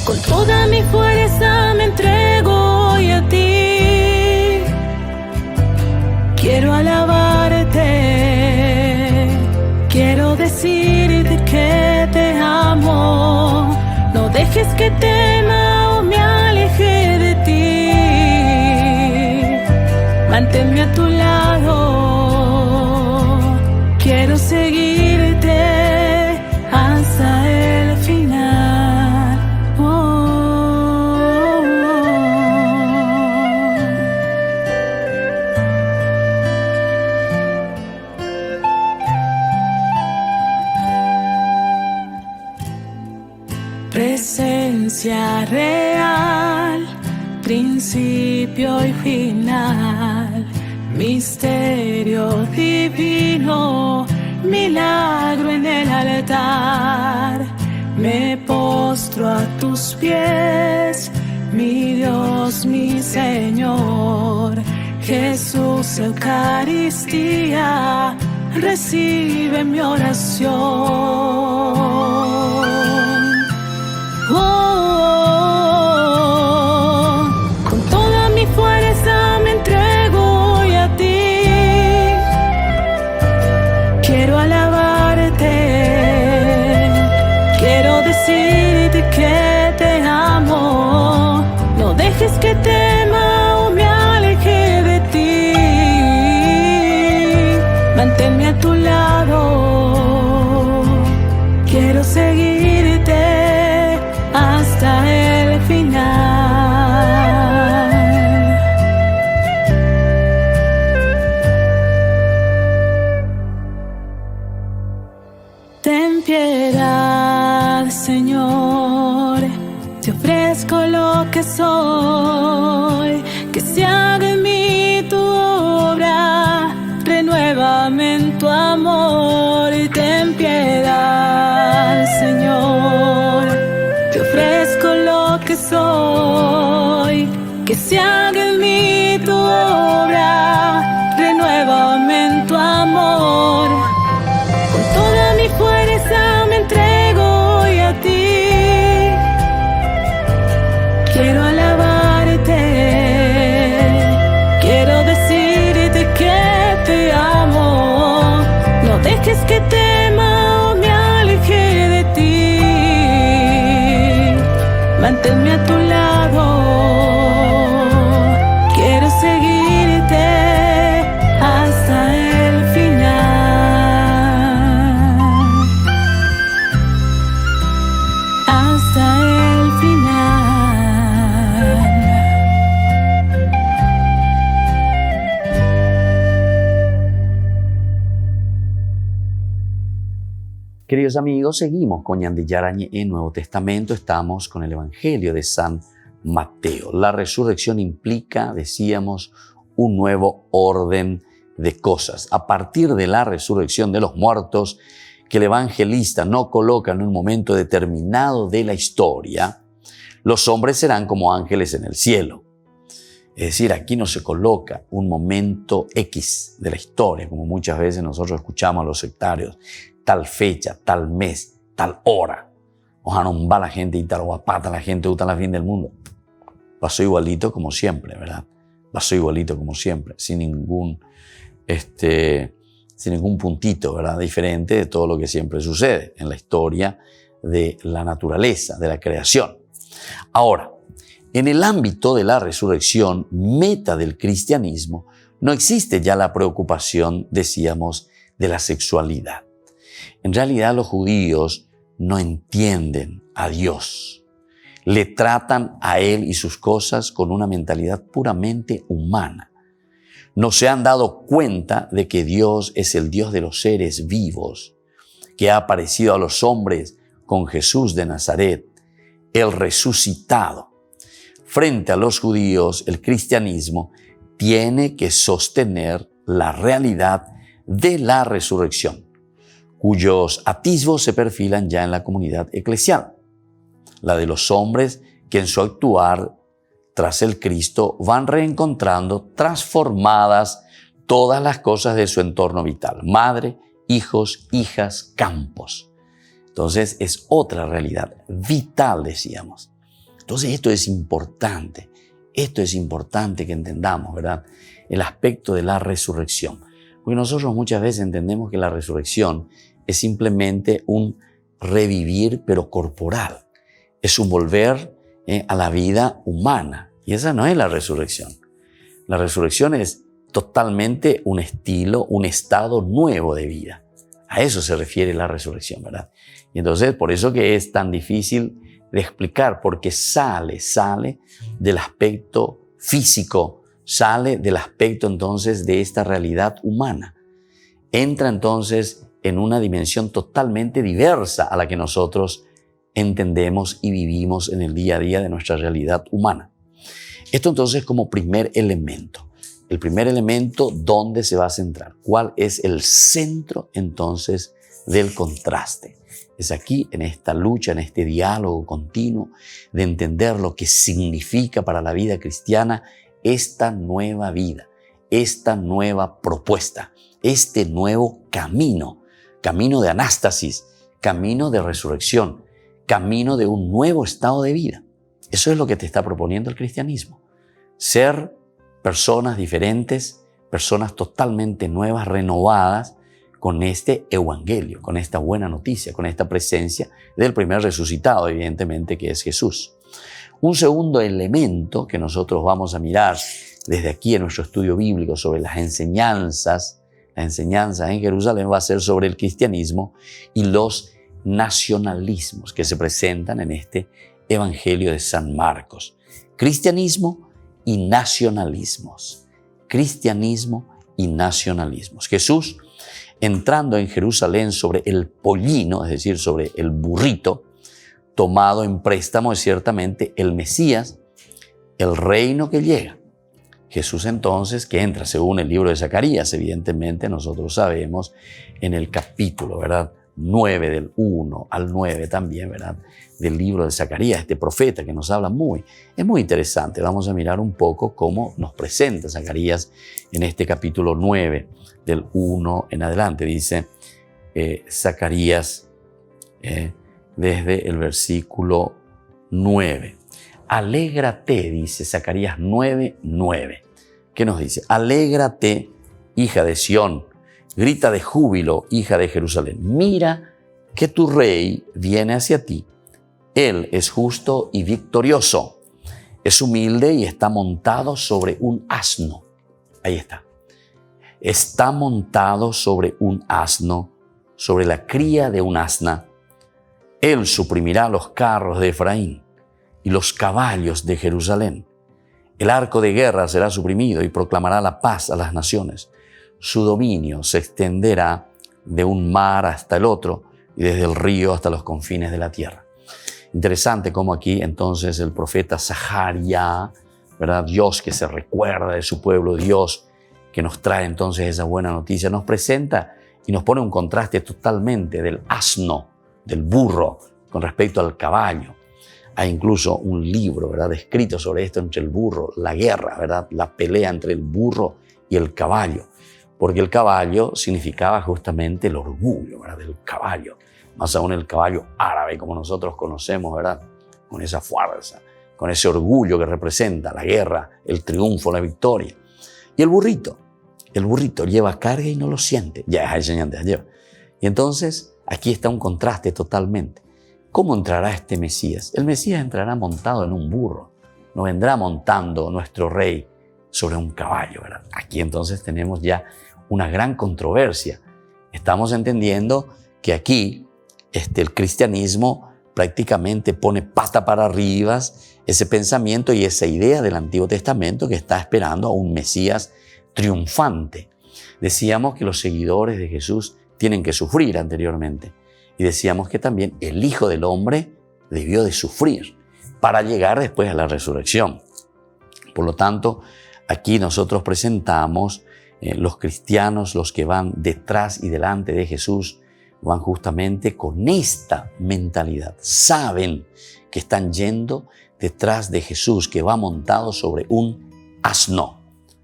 Con toda mi fuerza me entrego hoy a ti. Quiero alabarte, quiero decirte que te amo. No dejes que tema o me aleje de ti. Manténme a tu lado, quiero seguirte hasta el final. Presencia real, principio y final, misterio divino, milagro en el altar. Me postro a tus pies, mi Dios, mi Señor. Jesús, Eucaristía, recibe mi oración. Con toda mi fuerza me entrego hoy a ti. Quiero alabarte, quiero decirte que te amo. No dejes que tema o me aleje de ti. Manténme a tu lado, quiero seguirte hasta el final. Ten piedad, Señor, te ofrezco lo que soy, que se haga en mí tu obra, renuévame en tu amor. Ten piedad, Señor, te ofrezco lo que soy, que se haga en mí tu obra, renuévame en tu amor. Con toda mi fuerza me entrego hoy a ti. Quiero alabarte, quiero decirte que te amo. No dejes que tema o me aleje de ti. Manténme a tu lado, quiero seguirte hasta el final. Hasta el final. Queridos amigos, seguimos con Ñande Yarañe en Nuevo Testamento. Estamos con el Evangelio de San Mateo. La resurrección implica, decíamos, un nuevo orden de cosas. A partir de la resurrección de los muertos, que el evangelista no coloca en un momento determinado de la historia, los hombres serán como ángeles en el cielo. Es decir, aquí no se coloca un momento X de la historia, como muchas veces nosotros escuchamos a los sectarios, tal fecha, tal mes, tal hora. Ojalá no va la gente y tal guapata la gente gusta la fin del mundo. Pasó igualito como siempre, ¿verdad? Pasó igualito como siempre, sin ningún puntito, ¿verdad? Diferente de todo lo que siempre sucede en la historia de la naturaleza, de la creación. Ahora, en el ámbito de la resurrección, meta del cristianismo, no existe ya la preocupación, decíamos, de la sexualidad. En realidad los judíos no entienden a Dios. Le tratan a Él y sus cosas con una mentalidad puramente humana. No se han dado cuenta de que Dios es el Dios de los seres vivos, que ha aparecido a los hombres con Jesús de Nazaret, el resucitado. Frente a los judíos, el cristianismo tiene que sostener la realidad de la resurrección, cuyos atisbos se perfilan ya en la comunidad eclesial, la de los hombres que en su actuar tras el Cristo van reencontrando transformadas todas las cosas de su entorno vital, madre, hijos, hijas, campos. Entonces es otra realidad vital, decíamos. Entonces esto es importante que entendamos, ¿verdad? El aspecto de la resurrección. Porque nosotros muchas veces entendemos que la resurrección es simplemente un revivir, pero corporal. Es un volver a la vida humana. Y esa no es la resurrección. La resurrección es totalmente un estilo, un estado nuevo de vida. A eso se refiere la resurrección, ¿verdad? Y entonces, por eso que es tan difícil de explicar, porque sale del aspecto físico, sale del aspecto entonces de esta realidad humana. Entra entonces en una dimensión totalmente diversa a la que nosotros entendemos y vivimos en el día a día de nuestra realidad humana. Esto entonces como primer elemento. El primer elemento, ¿dónde se va a centrar? ¿Cuál es el centro entonces del contraste? Es aquí, en esta lucha, en este diálogo continuo de entender lo que significa para la vida cristiana esta nueva vida, esta nueva propuesta, este nuevo camino de anástasis, camino de resurrección, camino de un nuevo estado de vida. Eso es lo que te está proponiendo el cristianismo. Ser personas diferentes, personas totalmente nuevas, renovadas, con este evangelio, con esta buena noticia, con esta presencia del primer resucitado, evidentemente, que es Jesús. Un segundo elemento que nosotros vamos a mirar desde aquí en nuestro estudio bíblico sobre las enseñanzas, la enseñanza en Jerusalén va a ser sobre el cristianismo y los nacionalismos que se presentan en este evangelio de San Marcos. Cristianismo y nacionalismos. Cristianismo y nacionalismos. Jesús, entrando en Jerusalén sobre el pollino, es decir, sobre el burrito, tomado en préstamo es ciertamente el Mesías, el reino que llega. Jesús entonces, que entra según el libro de Zacarías, evidentemente nosotros sabemos en el capítulo, ¿verdad? 9 del 1 al 9 también, ¿verdad? Del libro de Zacarías, este profeta que nos habla es muy interesante. Vamos a mirar un poco cómo nos presenta Zacarías en este capítulo 9 del 1 en adelante. Dice Zacarías desde el versículo 9. Alégrate, dice Zacarías 9:9. ¿Qué nos dice? Alégrate, hija de Sión. Grita de júbilo, hija de Jerusalén. Mira que tu rey viene hacia ti. Él es justo y victorioso. Es humilde y está montado sobre un asno. Ahí está. Está montado sobre un asno, sobre la cría de un asna. Él suprimirá los carros de Efraín y los caballos de Jerusalén. El arco de guerra será suprimido y proclamará la paz a las naciones. Su dominio se extenderá de un mar hasta el otro y desde el río hasta los confines de la tierra. Interesante cómo aquí entonces el profeta Zacarías, ¿verdad? Dios que se recuerda de su pueblo, Dios que nos trae entonces esa buena noticia, nos presenta y nos pone un contraste totalmente del asno, del burro, con respecto al caballo. Hay incluso un libro, ¿verdad?, escrito sobre esto, entre el burro, la guerra, ¿verdad?, la pelea entre el burro y el caballo, porque el caballo significaba justamente el orgullo, ¿verdad?, del caballo, más aún el caballo árabe como nosotros conocemos, ¿verdad?, con esa fuerza, con ese orgullo que representa la guerra, el triunfo, la victoria. Y el burrito lleva carga y no lo siente, ya es enseñante lleva. Y entonces aquí está un contraste totalmente. ¿Cómo entrará este Mesías? El Mesías entrará montado en un burro, no vendrá montando nuestro rey sobre un caballo, ¿verdad? Aquí entonces tenemos ya una gran controversia. Estamos entendiendo que aquí el cristianismo prácticamente pone pata para arriba ese pensamiento y esa idea del Antiguo Testamento que está esperando a un Mesías triunfante. Decíamos que los seguidores de Jesús tienen que sufrir anteriormente. Y decíamos que también el Hijo del Hombre debió de sufrir para llegar después a la resurrección. Por lo tanto, aquí nosotros presentamos los cristianos, los que van detrás y delante de Jesús, van justamente con esta mentalidad. Saben que están yendo detrás de Jesús, que va montado sobre un asno.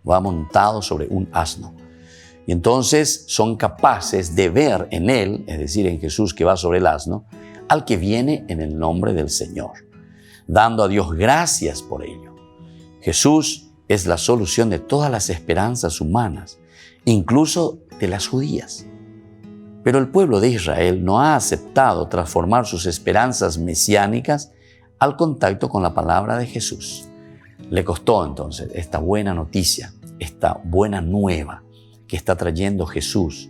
Va montado sobre un asno. Y entonces son capaces de ver en Él, es decir, en Jesús que va sobre el asno, al que viene en el nombre del Señor, dando a Dios gracias por ello. Jesús es la solución de todas las esperanzas humanas, incluso de las judías. Pero el pueblo de Israel no ha aceptado transformar sus esperanzas mesiánicas al contacto con la palabra de Jesús. Le costó entonces esta buena noticia, esta buena nueva que está trayendo Jesús,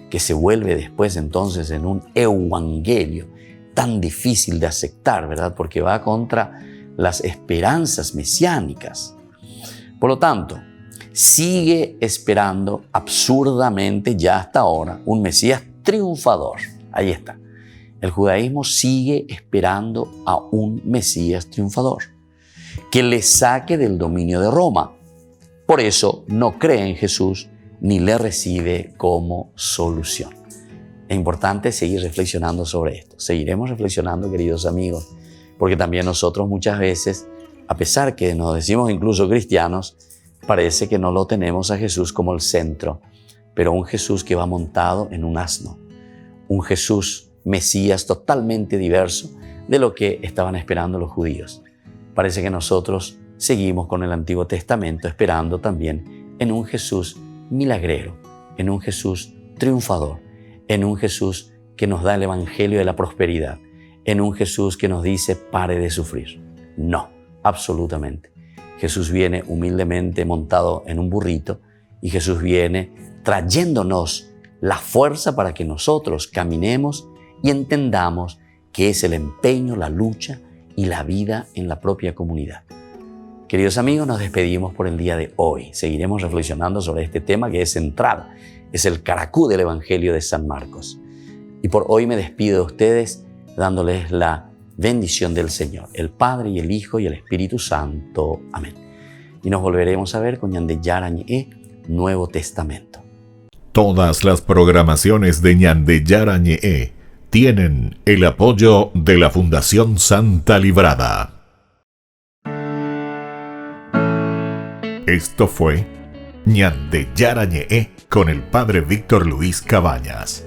que se vuelve después entonces en un evangelio tan difícil de aceptar, ¿verdad? Porque va contra las esperanzas mesiánicas. Por lo tanto, sigue esperando absurdamente ya hasta ahora un Mesías triunfador. Ahí está. El judaísmo sigue esperando a un Mesías triunfador que le saque del dominio de Roma. Por eso no cree en Jesús ni le recibe como solución. Es importante seguir reflexionando sobre esto. Seguiremos reflexionando, queridos amigos, porque también nosotros muchas veces, a pesar que nos decimos incluso cristianos, parece que no lo tenemos a Jesús como el centro, pero un Jesús que va montado en un asno, un Jesús Mesías totalmente diverso de lo que estaban esperando los judíos. Parece que nosotros seguimos con el Antiguo Testamento esperando también en un Jesús milagrero, en un Jesús triunfador, en un Jesús que nos da el evangelio de la prosperidad, en un Jesús que nos dice pare de sufrir. No, absolutamente. Jesús viene humildemente montado en un burrito y Jesús viene trayéndonos la fuerza para que nosotros caminemos y entendamos que es el empeño, la lucha y la vida en la propia comunidad. Queridos amigos, nos despedimos por el día de hoy. Seguiremos reflexionando sobre este tema que es central, es el caracú del Evangelio de San Marcos. Y por hoy me despido de ustedes dándoles la bendición del Señor, el Padre y el Hijo y el Espíritu Santo. Amén. Y nos volveremos a ver con Ñande Yarañe, Nuevo Testamento. Todas las programaciones de Ñande Yarañe tienen el apoyo de la Fundación Santa Librada. Esto fue Ñande Yarañe con el Padre Víctor Luis Cabañas.